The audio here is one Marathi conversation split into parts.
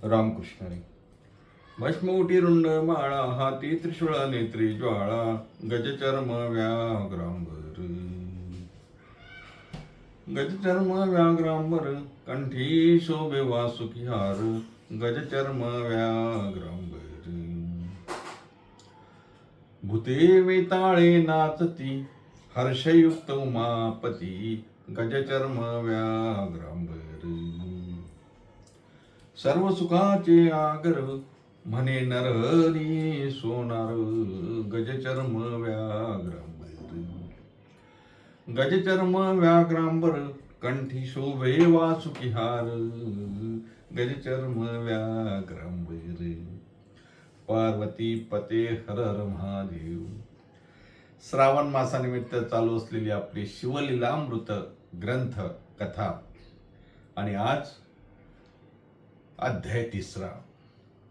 रामकृष्ण हरी. भस्मोटी रुंड माळा हाती त्रिशूळा नेत्री ज्वाळा गजचर्म व्याघ्रांबर. गजचर्म व्याघ्रांबर कंठी शोभे वासुकी हार गजचर्म व्याघ्रांबर. भूते वेताळे नाचती हर्षयुक्त उमापती गजचर्म व्याघ्रांबर. सर्व सुखाचे आगर म्हणे नरहरी सोनार गजचर्म व्याघ्रांबर. गजचर्म व्याघ्रांबर कंठी शोभे वासुकी हार गजचर्म व्याघ्रांबर. पार्वती पते हर हर महादेव. श्रावण मासानिमित्त चालू असलेली आपली शिवलीलामृत ग्रंथ कथा आणि आज अध्याय 3.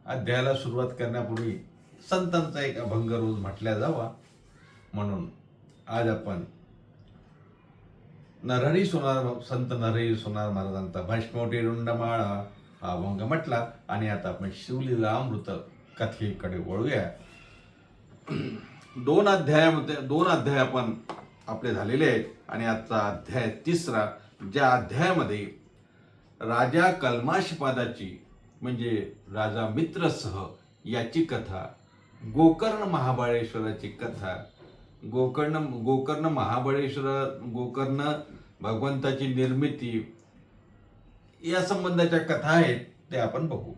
अध्यायाला सुरुवात करण्यापूर्वी संतांचा एक अभंग रोज म्हटला जावा म्हणून आज आपण संत नरहरी सोनार महाराजांचा भस्मोटी रुंडमाळा हा अभंग म्हटला आणि आता आपण शिवलीलामृत कथेकडे वळूया. 2 अध्याय आपण आपले झालेले आहेत आणि आजचा अध्याय 3, ज्या अध्यायामध्ये राजा कल्माशपादाची म्हणजे राजा मित्रसह याची कथा, गोकर्ण महाबळेश्वराची कथा, गोकर्ण भगवंताची निर्मिती या संबंधाच्या कथा आहेत ते आपण बघू.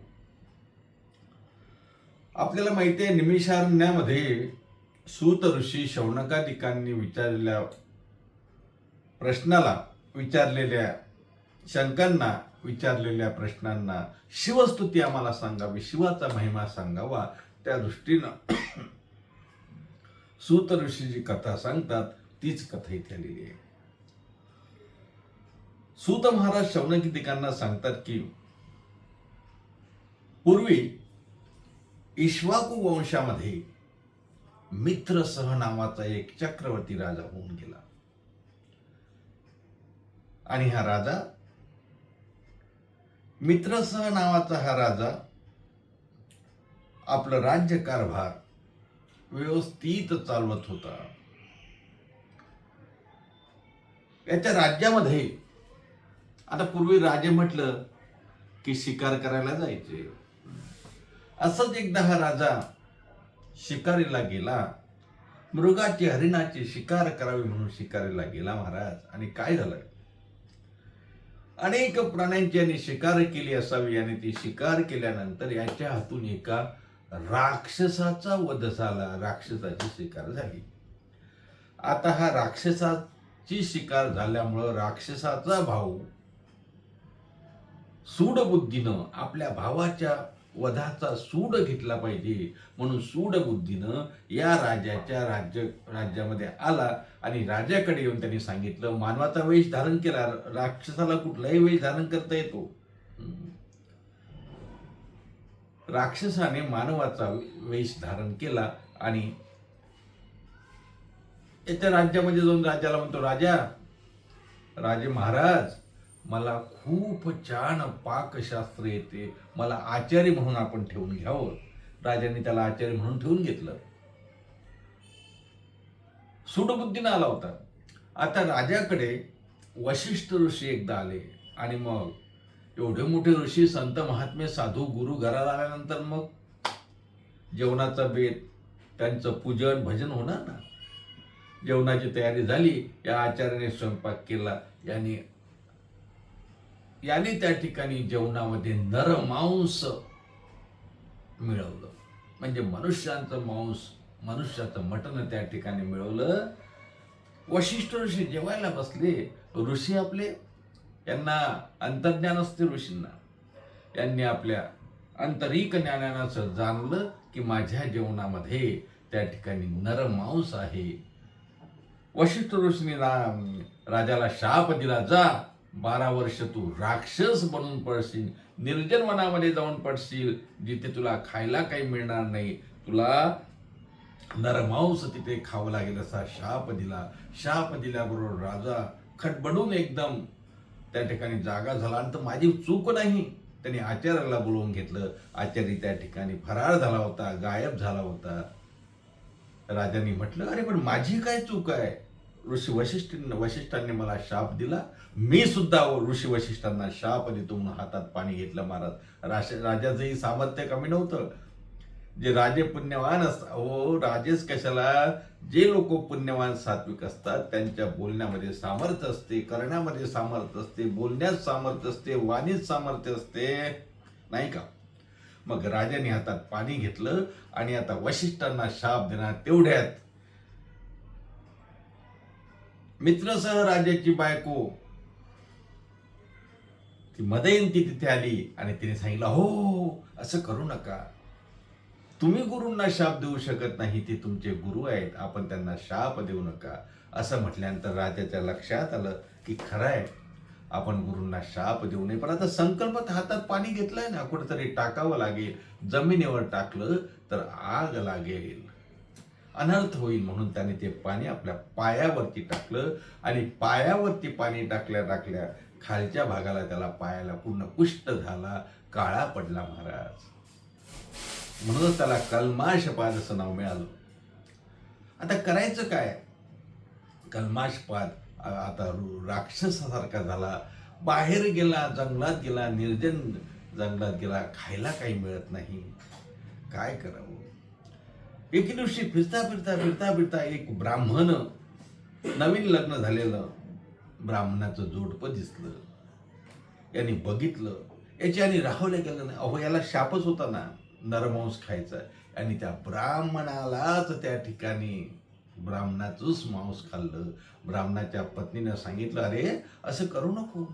आपल्याला माहिती आहे निमिषारण्यामध्ये सूत ऋषी शौनकादिकांनी शंकांना विचारलेल्या प्रश्नांना शिवस्तुती आम्हाला सांगावी, शिवाचा महिमा सांगावा, त्या दृष्टीनं सूत ऋषी जी कथा सांगतात तीच कथा इथे आलेली आहे. सूत महाराज शौनकादिकांना सांगतात की पूर्वी इक्ष्वाकू वंशामध्ये मित्रसह नावाचा एक चक्रवर्ती राजा होऊन गेला आणि हा राजा मित्रसह नावाचा हा राजा आपलं राज्यकारभार व्यवस्थित चालवत होता. याच्या राज्यामध्ये आता पूर्वी राजे म्हटलं की शिकार करायला जायचे. असंच एकदा हा राजा शिकारीला गेला. मृगाची हरिणाची शिकार करावी म्हणून शिकारीला गेला महाराज. आणि काय झालं, अनेक प्राण्यांची यांनी शिकार केली असावी आणि ती शिकार केल्यानंतर याच्या हातून एका राक्षसाचा वध झाला, राक्षसाची शिकार झाली. आता हा राक्षसाची शिकार झाल्यामुळं राक्षसाचा भाऊ सूडबुद्धीनं आपल्या भावाच्या वधाचा सूड घेतला पाहिजे म्हणून सूडबुद्धीनं या राज्यामध्ये आला आणि राजाकडे येऊन त्यांनी सांगितलं, मानवाचा वेश धारण केला, राक्षसाला कुठलाही वेश धारण करता येतो. राक्षसाने मानवाचा वेश धारण केला आणि याच्या राज्यामध्ये जाऊन राजाला म्हणतो, राजे महाराज, मला खूप छान पाकशास्त्र येते, मला आचार्य म्हणून आपण ठेवून घ्यावं. राजाने त्याला आचार्य म्हणून ठेवून घेतलं. सूडबुद्धीनं आला होता. आता राजाकडे वशिष्ठ ऋषी एकदा आले आणि मग एवढे मोठे ऋषी, संत, महात्मे, साधू, गुरु घराला आल्यानंतर मग जेवणाचा बेत, त्यांचं पूजन भजन होणार ना. जेवणाची तयारी झाली. या आचार्याने स्वयंपाक केला. याने त्या ठिकाणी जेवणामध्ये नरमांस मिळवलं, म्हणजे मनुष्याचं मांस, मनुष्याचं मटण त्या ठिकाणी मिळवलं. वशिष्ठ ऋषी जेवायला बसले. ऋषी आपले, यांना अंतर्ज्ञान असते ऋषींना, यांनी आपल्या आंतरिक ज्ञानानं जाणलं की माझ्या जेवणामध्ये त्या ठिकाणी नरमांस आहे. वशिष्ठ ऋषीने राजाला शाप दिला, जा 12 वर्ष तू राक्षस बनून पडशील, निर्जन वनामध्ये जाऊन पडशील, जिथे तुला खायला काही मिळणार नाही, तुला नरमांस तिथे खावं लागेल असा शाप दिला. शाप दिल्याबरोबर राजा खडबडून एकदम त्या ठिकाणी जागा झाला. आणि तर माझी चूक नाही, त्यांनी आचार्याला बोलवून घेतलं. आचार्य त्या ठिकाणी फरार झाला होता, गायब झाला होता. राजांनी म्हटलं, अरे पण माझी काय चूक आहे? वशिष्ठांनी मला शाप दिला, मी सुद्धा ऋषी वशिष्ठांना शाप देतो म्हणून हातात पाणी घेतलं महाराज. राजाचंही सामर्थ्य कमी नव्हतं. जे राजे पुण्यवान असतात, हो राजेच कशाला, जे लोक पुण्यवान सात्विक असतात त्यांच्या बोलण्यामध्ये सामर्थ्य असते, करण्यामध्ये सामर्थ्य असते, बोलण्यात सामर्थ्य असते, वाणीत सामर्थ्य असते, नाही का? मग राजाने हातात पाणी घेतलं आणि आता वशिष्ठांना शाप देणार. तेवढ्यात मित्रसह राजाची बायको ती मदयंती तिथे आली आणि तिने सांगितलं, हो असं करू नका, तुम्ही गुरूंना शाप देऊ शकत नाही, ते तुमचे गुरु आहेत, आपण त्यांना शाप देऊ नका. असं म्हटल्यानंतर राजाच्या लक्षात आलं की खरं आहे, आपण गुरूंना शाप देऊ नये. पण आता संकल्प हातात पाणी घेतलंय ना, कुठेतरी टाकावं लागेल. जमिनीवर टाकलं तर आग लागेल, अनर्थ होईल, म्हणून त्याने ते पाणी आपल्या पायावरती टाकलं. आणि पायावरती पाणी टाकल्या खालच्या भागाला, त्याला पायाला पूर्ण कुष्ठ झाला, काळा पडला महाराज. म्हणूनच त्याला कल्माशपाद असं नाव मिळालं. आता करायचं काय? कल्माशपाद आता राक्षसासारखा झाला, बाहेर गेला, जंगलात गेला, निर्जन जंगलात गेला, खायला काही मिळत नाही, काय करावं? एके दिवशी फिरता एक ब्राह्मण, नवीन लग्न झालेलं ब्राह्मणाचं जोडपं दिसलं. यांनी बघितलं, याच्याने राहवलं गेलं नाही. अहो याला शापच होता ना, नरमांस खायचा. आणि त्या ब्राह्मणालाच त्या ठिकाणी ब्राह्मणाचंच मांस खाल्लं. ब्राह्मणाच्या पत्नीनं सांगितलं, अरे असं करू नको,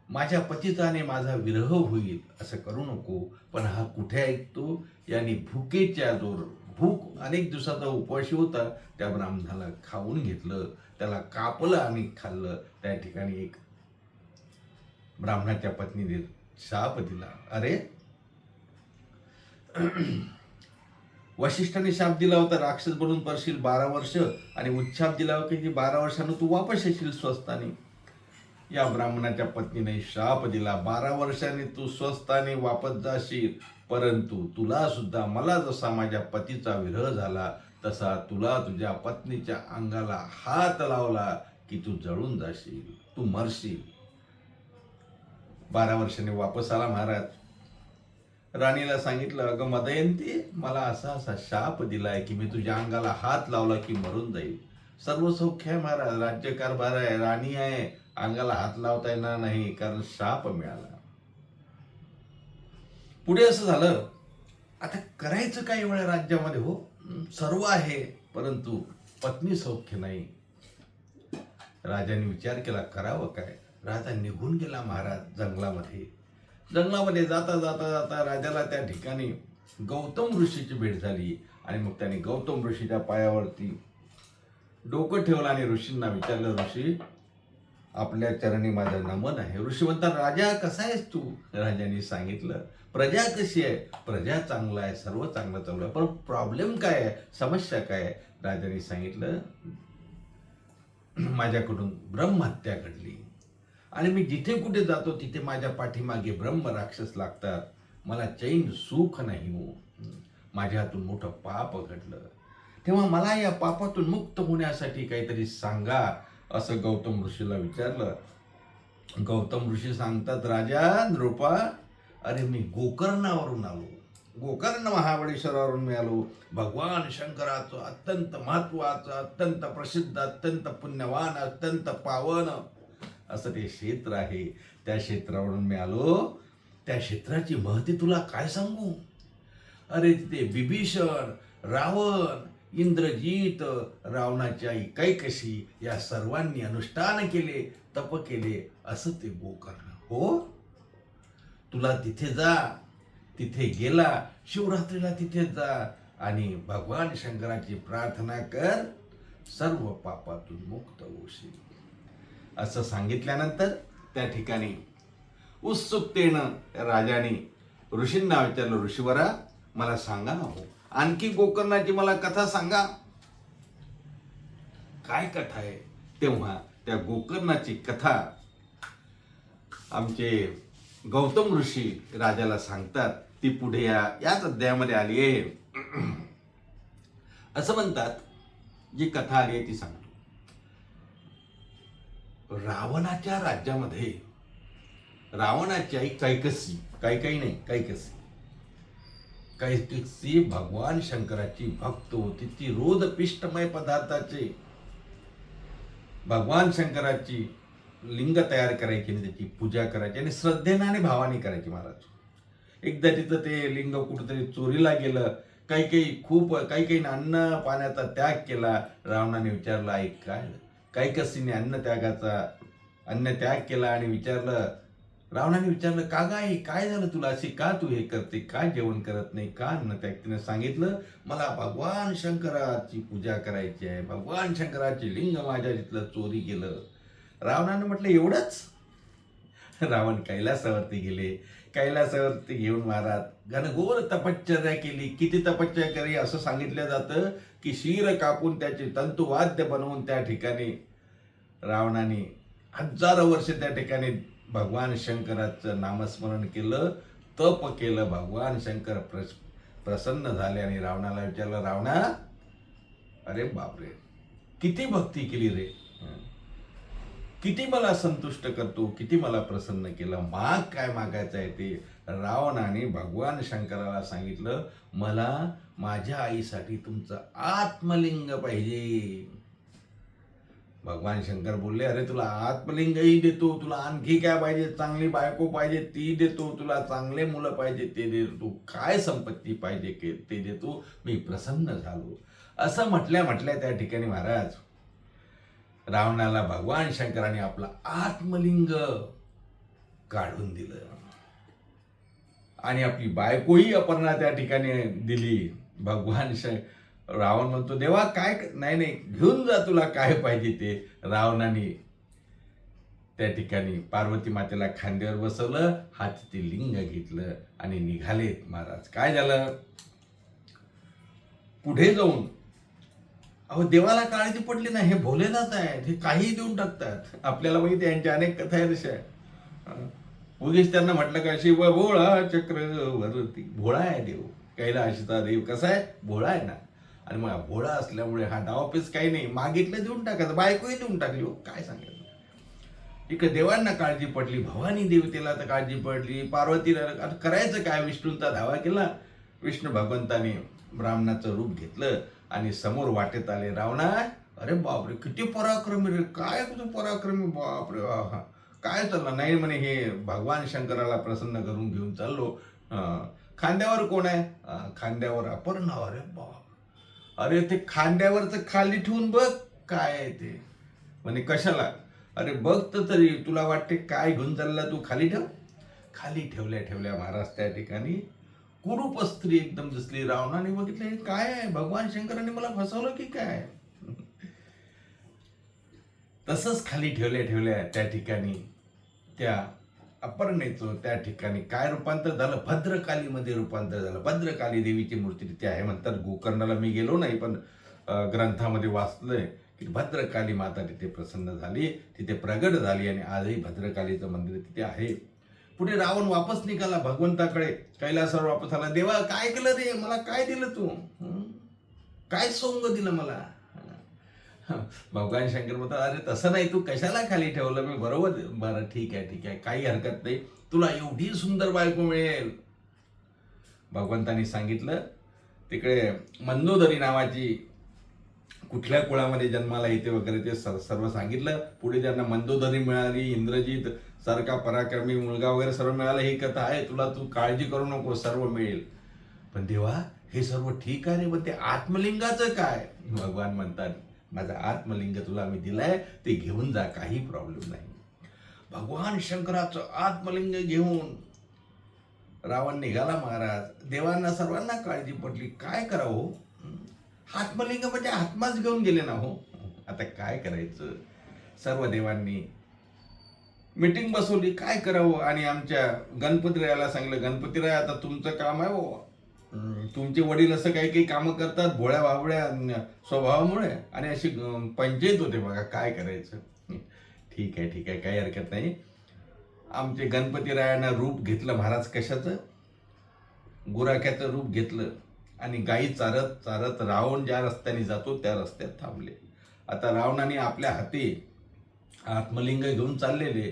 माझ्या पतीचा आणि माझा विरह होईल, असं करू नको. पण हा कुठे ऐकतो? यांनी भुकेच्या भूक अनेक दिवसाचा उपवाशी होता, त्या ब्राह्मणाला खाऊन घेतलं, त्याला कापलं आणि खाल्लं. त्या ठिकाणी एक ब्राह्मणाच्या पत्नीने शाप दिला. अरे वशिष्ठाने शाप दिला होता, राक्षस बनून परशील 12 वर्ष, आणि उच्छाप दिला होता की 12 वर्षानं तू वापस येशील स्वस्थाने. या ब्राह्मणाच्या पत्नीने शाप दिला, 12 वर्षांनी तू स्वस्थाने वापस जाशील, परंतु तुला सुद्धा मला जसा माझ्या पतीचा विरह झाला तसा तुला तुझ्या पत्नीच्या अंगाला हात लावला की तू जळून जाशील, तू मरशील. 12 वर्षांनी वापस आला महाराज. राणीला सांगितलं, अगं मदयंती, मला असा शाप दिलाय की मी तुझ्या अंगाला हात लावला की मरून जाईल. सर्व सौख्य आहे महाराज, राज्यकारभार आहे, राणी आहे, अंगाला हात लावता येणार नाही कारण शाप मिळाला. पुढे असं झालं, आता करायचं काय वेळा राज्यामध्ये? हो सर्व आहे, परंतु पत्नी सौख्य नाही. राजाने विचार केला, करावं काय? राजा निघून गेला महाराज जंगलामध्ये. जंगलामध्ये जाता जाता जाता राजाला त्या ठिकाणी गौतम ऋषीची भेट झाली. आणि मग त्याने गौतम ऋषीच्या पायावरती डोकं ठेवलं आणि ऋषींना विचारलं, ऋषी आपल्या चरणी माझं नमन आहे. ऋषी म्हणतात, राजा कसा आहेस तू? राजाने सांगितलं, प्रजा कशी आहे? प्रजा चांगला आहे, सर्व चांगलं चालू आहे, पण प्रॉब्लेम काय आहे, समस्या काय आहे? राजाने सांगितलं, माझ्याकडून ब्रह्महत्या घडली आणि मी जिथे कुठे जातो तिथे माझ्या पाठीमागे ब्रह्म राक्षस लागतात, मला चैन सुख नाही हो, माझ्या हातून मोठं पाप घडलं, तेव्हा मला या पापातून मुक्त होण्यासाठी काहीतरी सांगा, असं गौतम ऋषीला विचारलं. गौतम ऋषी सांगतात, राजा नृपा, अरे मी गोकर्णावरून आलो, गोकर्ण महाबळेश्वरावरून मी आलो. भगवान शंकराचं अत्यंत महत्वाचं, अत्यंत प्रसिद्ध, अत्यंत पुण्यवान, अत्यंत पावन असं ते क्षेत्र आहे. त्या क्षेत्रावरून मी आलो. त्या क्षेत्राची महती तुला काय सांगू? अरे तिथे बिभीषण, रावण, इंद्रजित, रावणाची आई कैकशी या सर्वांनी अनुष्ठान केले, तप केले, असं ते गोकर्ण. हो, तुला तिथे जा, तिथे गेला शिवरात्रीला तिथे जा आणि भगवान शंकराची प्रार्थना कर, सर्व पापातून मुक्त होशील. असं सांगितल्यानंतर त्या ठिकाणी उत्सुकतेनं राजाने ऋषींना विचारलं, ऋषीवरा मला सांगा ना हो, आणखी गोकर्णाची मला कथा सांगा. काय कथा आहे? तेव्हा त्या गोकर्णाची कथा आमचे गौतम ऋषी राजाला सांगतात ती पुढे याच अध्यायामध्ये आली आहे. असं म्हणतात, जी कथा आली आहे ती सांगतो. रावणाच्या राज्यामध्ये रावणाची आई कैकसी, कैकसी भगवान शंकराची भक्त होती. ती रोज पिष्टमय पदार्थाचे भगवान शंकराची लिंग तयार करायची आणि त्याची पूजा करायची आणि श्रद्धेने आणि भावाने करायची. महाराज एकदा तिथं ते लिंग कुठंतरी चोरीला गेलं. काही अन्न पाण्याचा त्याग केला. रावणाने विचारलं, आई काय? कैकसीने अन्न त्याग केला आणि रावणाने विचारलं, का गाय काय झालं तुला? अशी का तू हे करते? का जेवण करत नाही? का अन्न त्याग? तिने सांगितलं, मला भगवान शंकराची पूजा करायची आहे. भगवान शंकराची लिंग माझ्या तिथलं चोरी केलं. रावणाने म्हटलं, एवढंच? रावण कैलासावरती गेले. कैलासावरती घेऊन महाराज घनघोर तपश्चर्या केली. किती तपश्चर्या केली असं सांगितलं जातं की शिर कापून त्याचे तंतुवाद्य बनवून त्या ठिकाणी रावणाने हजारो वर्ष त्या ठिकाणी भगवान शंकराचं नामस्मरण केलं, तप केलं. भगवान शंकर प्रसन्न झाले आणि रावणाला विचारलं, रावणा, अरे बापरे, किती भक्ती केली रे, किती मला संतुष्ट करतो, किती मला प्रसन्न केलं, माग काय मागायचं आहे ते? रावणाने भगवान शंकराला सांगितलं, मला माझ्या आईसाठी तुमचं आत्मलिंग पाहिजे. भगवान शंकर बोलले, अरे तुला आत्मलिंगही देतो, तुला आणखी काय पाहिजे? चांगली बायको पाहिजे ती देतो, तुला चांगले मुलं पाहिजे ते देतो, काय संपत्ती पाहिजे ते देतो, मी प्रसन्न झालो. असं म्हटल्या त्या ठिकाणी महाराज रावणाला भगवान शंकराने आपलं आत्मलिंग काढून दिलं आणि आपली बायकोही अपर्णा त्या ठिकाणी दिली. रावण म्हणतो, देवा काय? नाही, घेऊन जा, तुला काय पाहिजे ते. रावणाने त्या ठिकाणी पार्वती मातेला खांद्यावर बसवलं, हाती ते लिंग घेतलं आणि निघाले. महाराज काय झालं पुढे जाऊन? अहो, देवाला काळजी पडली नाही. हे भोलेनाथ आहेत, हे काही देऊन टाकतात. आपल्याला माहिती यांच्या अनेक कथा आहेत अशा. उगीच त्यांना म्हटलं का, शिव भोळा चक्रवर्ती, भोळा आहे देव, कैलासचा देव कसा आहे? भोळा आहे ना. आणि मग भोळा असल्यामुळे हा डावापीस काही नाही, मागितलं देऊन टाकायचं. बायकोही देऊन टाकली. हो काय सांगायचं. इकडे देवांना काळजी पडली, भवानी देवतेला तर काळजी पडली, पार्वतीला. आता करायचं काय? विष्णूंचा धावा केला. विष्णू भगवंताने ब्राह्मणाचं रूप घेतलं आणि समोर वाटेत आले. रावणा, अरे बापरे, किती पराक्रमी रे, काय तुझं पराक्रमी, बापरे, काय चाललं? नाही म्हणे, हे भगवान शंकराला प्रसन्न करून घेऊन चाललो. खांद्यावर कोण आहे? खांद्यावर अपर्णा. अरे बाप, अरे ते खांद्यावरचं खाली ठेवून बघ काय आहे ते. म्हणे कशाला? अरे बघ तर तरी, तुला वाटते काय घेऊन चालला तू? खाली ठेव. खाली ठेवल्या महाराज त्या ठिकाणी कुरूप स्त्री एकदम दिसली. रावणाने बघितलं, हे काय आहे? भगवान शंकराने मला फसवलं की काय? तसंच खाली ठेवल्या त्या ठिकाणी त्या अपर्णेचं त्या ठिकाणी काय रूपांतर झालं? भद्रकालीमध्ये रूपांतर झालं. भद्रकाली देवीची मूर्ती तिथे आहे म्हणतात. गोकर्णाला मी गेलो नाही, पण ग्रंथामध्ये वाचलंय की भद्रकाली माता तिथे प्रसन्न झाली, तिथे प्रगट झाली आणि आजही भद्रकालीचं मंदिर तिथे आहे. पुढे रावण वापस निघाला भगवंताकडे, कैलासावर वापस आला. देवा काय केलं रे? मला काय दिलं तू? काय सोंग दिलं मला? भगवान शंकर म्हणतात, अरे तसं नाही, तू कशाला खाली ठेवलं? मी बरं ठीक आहे, काही हरकत नाही, तुला एवढी सुंदर बायको मिळेल. भगवंतानी सांगितलं, तिकडे मंदोदरी नावाची कुठल्या कुळामध्ये जन्माला येते वगैरे ते सर्व सांगितलं. पुढे त्यांना मंदोदरी मिळाली, इंद्रजित सारखा पराक्रमी मुलगा वगैरे सर्व मिळालं. ही कथा आहे, तू काळजी करू नको, सर्व मिळेल. पण देवा, हे सर्व ठीक आहे रे, पण ते आत्मलिंगाचं काय? भगवान म्हणतात, माझं आत्मलिंग तुला मी दिलाय, ते घेऊन जा, काही प्रॉब्लेम नाही. भगवान शंकराचं आत्मलिंग घेऊन रावण निघाला. महाराज देवांना सर्वांना काळजी पडली, काय करावं? आत्मलिंग म्हणजे आत्माच घेऊन गेले ना हो. आता काय करायचं? सर्व देवांनी मीटिंग बसवली, काय करावं? आणि आमच्या गणपतीरायाला सांगितलं, गणपतीराय, आता तुमचं काम आहे हो. तुमचे वडील असं काही कामं करतात भोळ्या भावळ्या स्वभावामुळे, आणि अशी पंचायत होते बघा, काय करायचं? ठीक आहे, काही हरकत नाही. आमचे गणपतीरायानं रूप घेतलं महाराज कशाचं, गुराख्याचं रूप घेतलं आणि गायी चारत चारत रावण ज्या रस्त्याने जातो त्या रस्त्यात थांबले. आता रावणाने आपल्या हाती आत्मलिंग घेऊन चाललेले.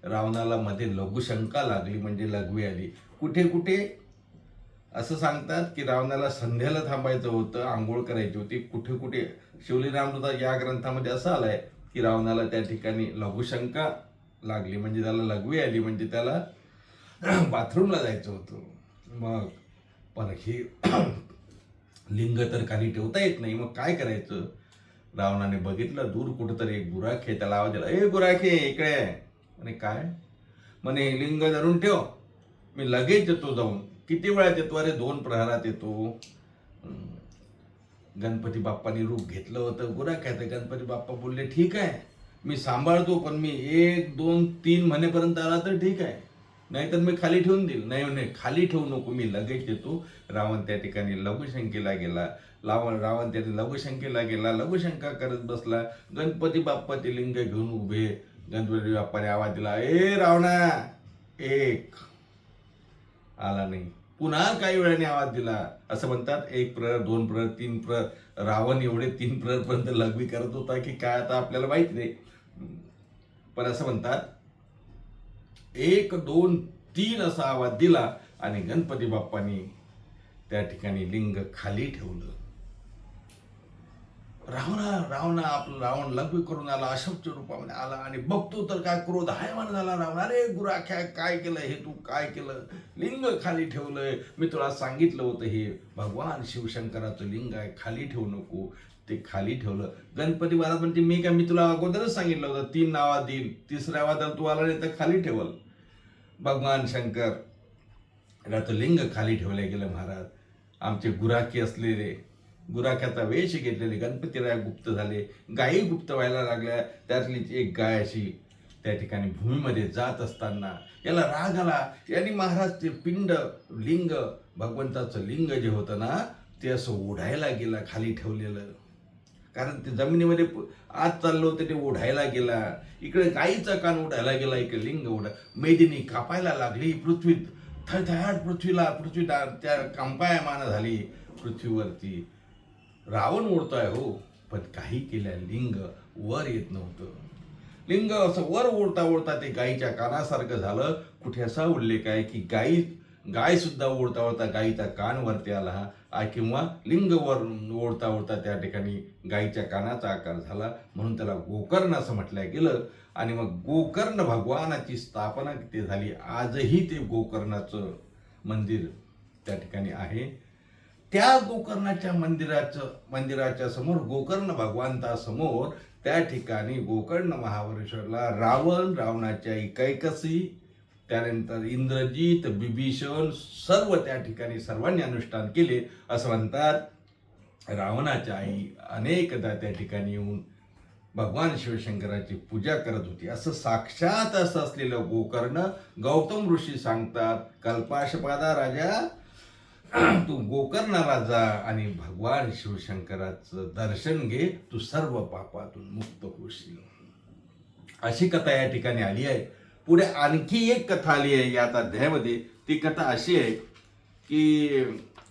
रावणाला मध्ये लघुशंका लागली, म्हणजे लघवी आली. कुठे कुठे असं सांगतात की रावणाला संध्याला थांबायचं होतं, आंघोळ करायची होती. कुठे कुठे शिवलीलामृत या ग्रंथामध्ये असं आलंय की रावणाला त्या ठिकाणी लघुशंका लागली, म्हणजे त्याला लघवी आली, म्हणजे त्याला बाथरूमला जायचं होतं. मग पण हे लिंग तर खाली ठेवता येत नाही, मग काय करायचं. रावणाने बघितलं दूर कुठंतरी एक गुराखे, त्याला आवाज दिला, ए गुराखे इकडे. म्हणे काय. म्हणे लिंग धरून ठेव, मी लगेच येतो जाऊन. किती वेळात येतो. अरे 2 प्रहरात येतो. गणपती बाप्पानी रूप घेतलं होतं गुराख्याचं. गणपती बाप्पा बोलले ठीक आहे मी सांभाळतो, पण मी 1 2 3 म्हणेपर्यंत आला तर ठीक आहे, नाहीतर मी खाली ठेवून देईल. नाही नाही खाली ठेवू नको, मी लगेच येतो. रावण त्या ठिकाणी लघुशंकेला गेला. रावण त्या लघुशंकेला गेला, लघुशंका करत बसला. गणपती बाप्पा ते लिंग घेऊन उभे. गणपती बाप्पाने आवाज दिला, ए रावणा. एक आला नाही. पुन्हा काही वेळाने आवाज दिला. असं म्हणतात 1 प्रहर 2 प्रहर 3 प्रहर. रावण एवढे 3 प्रहर पर्यंत लघवी करत होता की काय आता आपल्याला माहित नाही, पण असं म्हणतात 1 2 3 असा आवाज दिला आणि गणपती बाप्पांनी त्या ठिकाणी लिंग खाली ठेवलं. रावण लघवी करून आला, अशोकच्या रूपामध्ये आला आणि बघतो तर काय क्रोध हायमान झाला रावण. अरे गुराख्या काय केलं हे, तू काय केलं. लिंग खाली ठेवलंय, मी तुला सांगितलं होतं हे भगवान शिवशंकराचं लिंग आहे, खाली ठेवू नको. ते खाली ठेवलं. गणपती महाराज म्हणजे मी तुला अगोदरच सांगितलं होतं 3 नावा देईल, 3ऱ्या आवाजाला तू आला नाही तर खाली ठेवल. भगवान शंकर लिंग खाली ठेवले गेलं महाराज. आमचे गुराखी असलेले, गुराख्याचा वेश घेतलेले गणपतीराय गुप्त झाले. गायी गुप्त व्हायला लागल्या. त्यातलीच एक गाय अशी त्या ठिकाणी भूमीमध्ये जात असताना याला राग आला. यांनी महाराज ते पिंड लिंग, भगवंताचं लिंग जे होतं ना ते असं ओढायला गेलं खाली ठेवलेलं, कारण ते जमिनीमध्ये आत चाललं होतं, ते ओढायला गेला. इकडे गायीचा कान ओढायला गेला, इकडे लिंग ओढा. मेदिनी कापायला लागली. पृथ्वी थळथळाट, पृथ्वी त्या कंपायमान झाली पृथ्वीवरती. रावण ओढतोय हो, पण काही केल्या लिंग वर येत नव्हतं. लिंग असं वर ओढता ओढता ते गायीच्या कानासारखं झालं. कुठे असा उल्लेख आहे की गाय सुद्धा ओढता ओढता गायीचा कान वरती आला, किंवा लिंग वर ओढता ओढता त्या ठिकाणी गायीच्या कानाचा आकार झाला, म्हणून त्याला गोकर्ण असं म्हटलं गेलं. आणि मग गोकर्ण भगवानाची स्थापना तिथे झाली. आजही ते गोकर्णाचं मंदिर त्या ठिकाणी आहे. त्या गोकर्णाच्या मंदिराच्या समोर, गोकर्ण भगवंता समोर त्या ठिकाणी गोकर्ण महाबळेश्वरला रावणाच्या कैकसी, त्यानंतर इंद्रजित, बिभीषण सर्व त्या ठिकाणी सर्वांनी अनुष्ठान केले. असं म्हणतात रावणाच्या आई अनेकदा त्या ठिकाणी येऊन भगवान शिवशंकराची पूजा करत होती. असं साक्षात असं असलेलं गोकर्ण गौतम ऋषी सांगतात, कल्पाशपादा राजा तू गोकर्णाला जा आणि भगवान शिवशंकराचं दर्शन घे, तू सर्व पापातून मुक्त होशील. अशी कथा या ठिकाणी आली आहे. पुढे आणखी एक कथा आली आहे यात अध्यायामध्ये. ती कथा अशी आहे की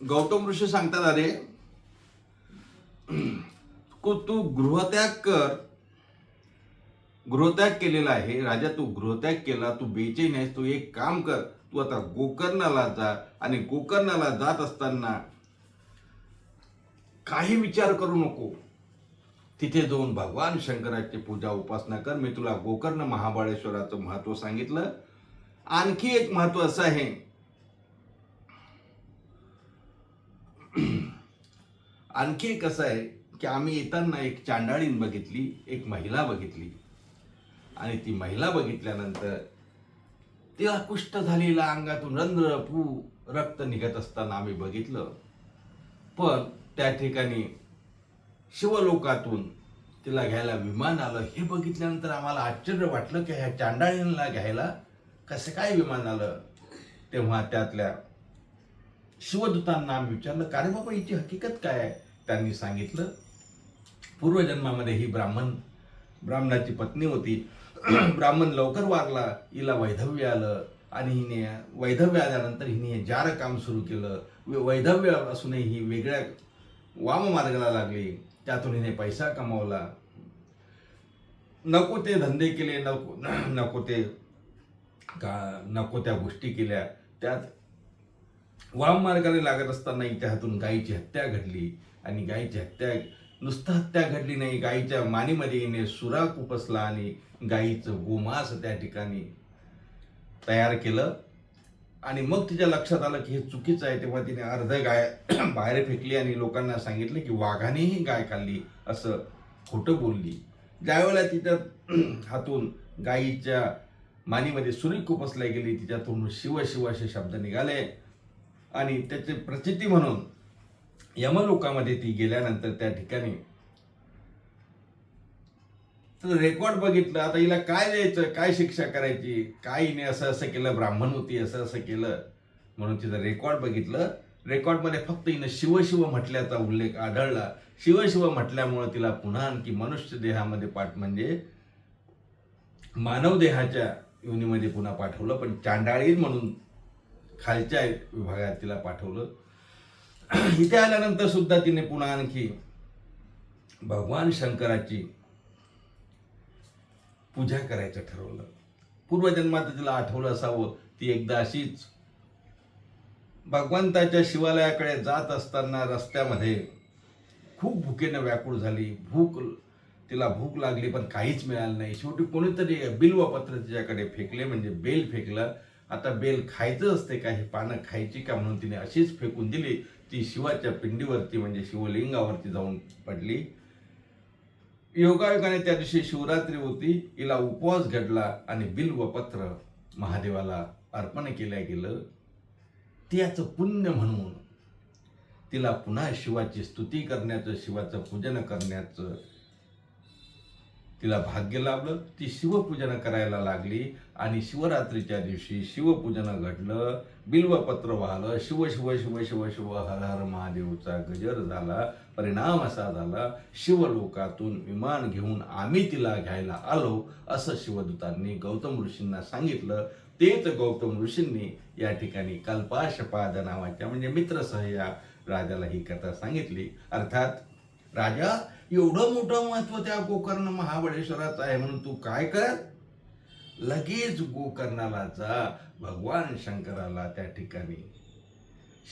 गौतम ऋषी सांगतात, अरे तू गृहत्याग कर. गृहत्याग केलेला आहे राजा, तू गृहत्याग केला, तू बेचैन आहेस. तू एक काम कर, तू आता गोकर्णाला जा आणि गोकर्णाला जात असताना काही विचार करू नको. तिथे जाऊन भगवान शंकराची पूजा उपासना कर. मी तुला गोकर्ण महाबळेश्वराचं महत्व सांगितलं. आणखी एक महत्व असं आहे, आणखी एक असं आहे की आम्ही येताना एक चांडाळीन बघितली, एक महिला बघितली. आणि ती महिला बघितल्यानंतर तिला कुष्ठ झालेला, अंगातून रक्त निघत असताना आम्ही बघितलं. पण त्या ठिकाणी शिवलोकातून तिला घ्यायला विमान आलं. हे बघितल्यानंतर आम्हाला आश्चर्य वाटलं की ह्या चांडाळीला घ्यायला कसं काय विमान आलं. तेव्हा त्यातल्या शिवदूतांना आम्ही विचारलं, का रे बाबा हिची हकीकत काय आहे. त्यांनी सांगितलं, पूर्वजन्मामध्ये ही ब्राह्मणाची पत्नी होती. ब्राह्मण लवकर वारला, हिला वैधव्य आलं आणि हिने वैधव्य आल्यानंतर हिने जार काम सुरू केलं. वैधव्य असूनही ही वेगळ्या वाम मार्गाला लागली. त्यातून हिने पैसा कमावला. नको ते धंदे केले, नको ते नको त्या गोष्टी केल्या. त्यात वाम मार्गाने लागत असताना त्या हातून गायीची हत्या घडली. आणि गायीची हत्या नुसतं हत्या घडली नाही, गायीच्या मानेमध्ये हिने सुरा खुपसला आणि गायीचं गोमांस त्या ठिकाणी तयार केलं. आणि मग तिच्या लक्षात आलं की हे चुकीचं आहे. तेव्हा तिने अर्ध गाय बाहेर फेकली आणि लोकांना सांगितलं की वाघानेही गाय खाल्ली असं खोटं बोलली. ज्यावेळेला तिच्या हातून गायीच्या मानेमध्ये सुरी खुपसल्या गेली, तिच्यातून शिव शिव असे शब्द निघाले. आणि त्याची प्रचिती म्हणून यमलोकामध्ये ती गेल्यानंतर त्या ठिकाणी तर रेकॉर्ड बघितलं. आता हिला काय द्यायचं, काय शिक्षा करायची, काय हिने असं असं केलं, ब्राह्मण होती असं असं केलं म्हणून तिचं रेकॉर्ड बघितलं. रेकॉर्डमध्ये फक्त हिनं शिवशिव म्हटल्याचा उल्लेख आढळला. शिवशिव म्हटल्यामुळं तिला पुन्हा आणखी मनुष्य देहामध्ये म्हणजे मानव देहाच्या योनीमध्ये पुन्हा पाठवलं. पण चांडाळी म्हणून खालच्या विभागात तिला पाठवलं. इथे आल्यानंतर सुद्धा तिने पुन्हा आणखी भगवान शंकराची पूजा करायचं ठरवलं. पूर्वजन्मात तिला आठवलं असावं, ती एकदा अशीच भगवंताच्या शिवालयाकडे जात असताना रस्त्यामध्ये खूप भुकेनं व्याकुळ झाली. तिला भूक लागली पण काहीच मिळालं नाही. शेवटी कोणीतरी बिल्वपत्र तिच्याकडे फेकले, म्हणजे बेल फेकलं. आता बेल खायचं असते का, ही पानं खायची का म्हणून तिने अशीच फेकून दिली. ती शिवाच्या पिंडीवरती म्हणजे शिवलिंगावरती जाऊन पडली. योगायोगाने त्या दिवशी शिवरात्री होती. हिला उपवास घडला आणि बिल्वपत्र महादेवाला अर्पण केलं गेलं. त्याचं पुण्य म्हणून तिला पुन्हा शिवाची स्तुती करण्याचं, शिवाचं पूजन करण्याचं तिला भाग्य लाभलं. ती शिवपूजन करायला लागली आणि शिवरात्रीच्या दिवशी शिवपूजन घडलं. बिल्वपत्र वाहलं. शिव शिव शिव शिव शिव हर हर महादेवचा गजर झाला. परिणाम असा झाला, शिवलोकातून विमान घेऊन आम्ही तिला घ्यायला आलो असं शिवदूतांनी गौतम ऋषींना सांगितलं. तेच गौतम ऋषींनी या ठिकाणी कल्पाशपाद नावाच्या म्हणजे मित्रसह या राजाला ही कथा सांगितली. अर्थात राजा, एवढं मोठं महत्व त्या गोकर्ण महाबळेश्वराचं आहे म्हणून तू काय कर, लगेच गोकर्णाला जा, भगवान शंकराला त्या ठिकाणी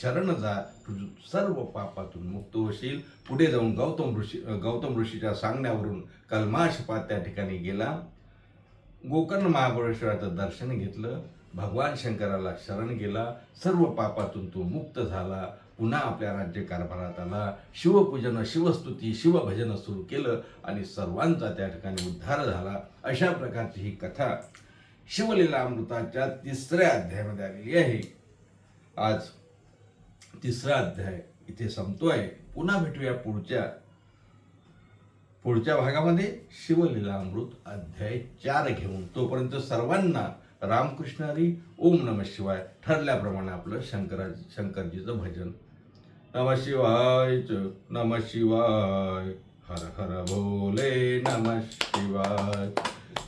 शरण जा, तुझ सर्व पापातून मुक्त होशील. पुढे जाऊन गौतम ऋषीच्या सांगण्यावरून कल्माशपात त्या ठिकाणी गेला. गोकर्ण महाबळेश्वराचं दर्शन घेतलं. भगवान शंकराला शरण गेला. सर्व पापातून तो मुक्त झाला. पुन्हा आपल्या राज्यकारभारात आला. शिवपूजन, शिवस्तुती, शिवभजन सुरू केलं आणि सर्वांचा त्या ठिकाणी उद्धार झाला. अशा प्रकारची ही कथा शिवलीला अमृताच्या 3ऱ्या अध्यायामध्ये आलेली आहे. आज 3रा अध्याय इथे संपतोय. पुन्हा भेटूया पुढच्या भागामध्ये शिवलीला अमृत अध्याय 4 घेऊन. तोपर्यंत सर्वांना रामकृष्ण हरी. ओम नमः शिवाय. ठरल्याप्रमाणे आपलं शंकरजीचं भजन. नमः शिवाय नमः शिवाय, हर हर भोले नमः शिवाय.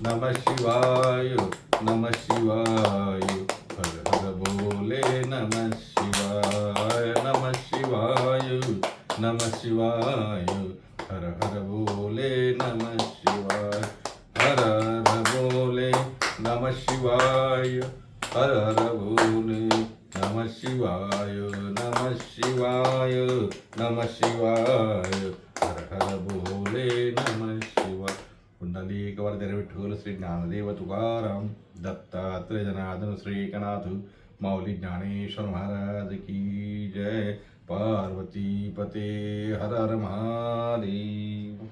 नमः शिवाय नमः शिवाय, हर हर भोले नमः शिवाय. नमः शिवाय नमः शिवाय, हर हर भोले नमः शिवाय. हर हर भोले नमः शिवाय, हर हर भोले नमः शिवाय. नमः शिवाय नमः शिवाय, हर हर भोले नमः शिवाय. पुंडलिक वरदे विठ्ठल श्री ज्ञानदेव तुकाराम दत्तात्रय जनार्दन श्री एकनाथ माऊली ज्ञानेश्वर महाराज की जय. पार्वती पते हर हर महादेव.